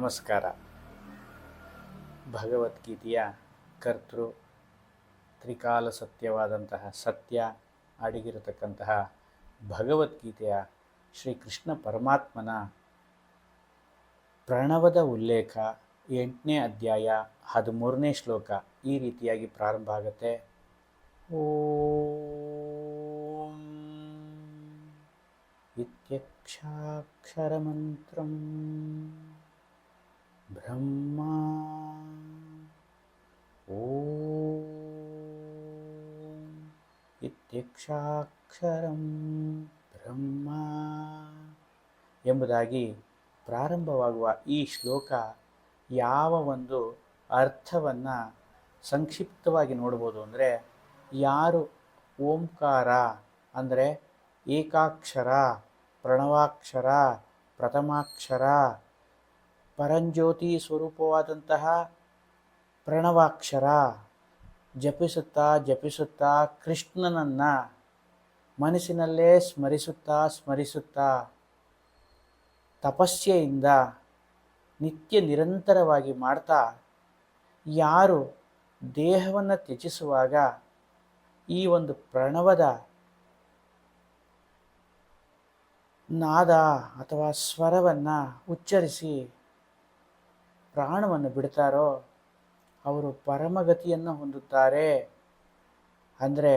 ನಮಸ್ಕಾರ. ಭಗವದ್ಗೀತೆಯ ಕರ್ತೃ ತ್ರಿಕಾಲ ಸತ್ಯವಾದಂತಹ ಸತ್ಯ ಅಡಗಿರತಕ್ಕಂತಹ ಭಗವದ್ಗೀತೆಯ ಶ್ರೀಕೃಷ್ಣ ಪರಮಾತ್ಮನ ಪ್ರಣವದ ಉಲ್ಲೇಖ 8ನೇ ಅಧ್ಯಾಯ 13ನೇ ಶ್ಲೋಕ ಈ ರೀತಿಯಾಗಿ ಪ್ರಾರಂಭ ಆಗುತ್ತೆ. ಓಂ ಇತ್ಯಕ್ಷಾಕ್ಷರಮಂತ್ರಂ ಬ್ರಹ್ಮ ಓಂ ಇತ್ಯಕ್ಷಾಕ್ಷರಂ ಬ್ರಹ್ಮ ಎಂಬುದಾಗಿ ಪ್ರಾರಂಭವಾಗುವ ಈ ಶ್ಲೋಕ ಯಾವ ಒಂದು ಅರ್ಥವನ್ನು ಸಂಕ್ಷಿಪ್ತವಾಗಿ ನೋಡ್ಬೋದು ಅಂದರೆ, ಯಾರು ಓಂಕಾರ ಅಂದರೆ ಏಕಾಕ್ಷರ, ಪ್ರಣವಾಕ್ಷರ, ಪ್ರಥಮಾಕ್ಷರ, ಪರಂಜ್ಯೋತಿ ಸ್ವರೂಪವಾದಂತಹ ಪ್ರಣವಾಕ್ಷರ ಜಪಿಸುತ್ತಾ ಕೃಷ್ಣನನ್ನು ಮನಸ್ಸಿನಲ್ಲೇ ಸ್ಮರಿಸುತ್ತಾ ತಪಸ್ಯೆಯಿಂದ ನಿತ್ಯ ನಿರಂತರವಾಗಿ ಮಾಡ್ತಾ ಯಾರು ದೇಹವನ್ನು ತ್ಯಜಿಸುವಾಗ ಈ ಒಂದು ಪ್ರಣವದ ನಾದ ಅಥವಾ ಸ್ವರವನ್ನು ಉಚ್ಚರಿಸಿ ಪ್ರಾಣವನ್ನು ಬಿಡ್ತಾರೋ ಅವರು ಪರಮಗತಿಯನ್ನು ಹೊಂದುತ್ತಾರೆ, ಅಂದರೆ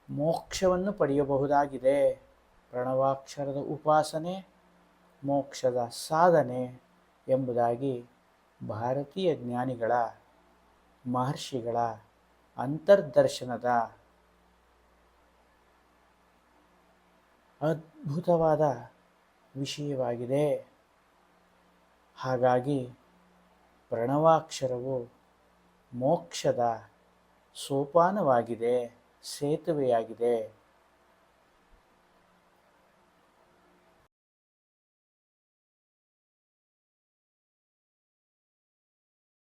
ಮೋಕ್ಷವನ್ನು ಪಡೆಯಬಹುದಾಗಿದೆ. ಪ್ರಣವಾಕ್ಷರದ ಉಪಾಸನೆ ಮೋಕ್ಷದ ಸಾಧನೆ ಎಂಬುದಾಗಿ ಭಾರತೀಯ ಜ್ಞಾನಿಗಳ ಮಹರ್ಷಿಗಳ ಅಂತರ್ದರ್ಶನದ ಅದ್ಭುತವಾದ ವಿಷಯವಾಗಿದೆ. ಹಾಗಾಗಿ ಪ್ರಣವಾಕ್ಷರವು ಮೋಕ್ಷದ ಸೋಪಾನವಾಗಿದೆ, ಸೇತುವೆಯಾಗಿದೆ.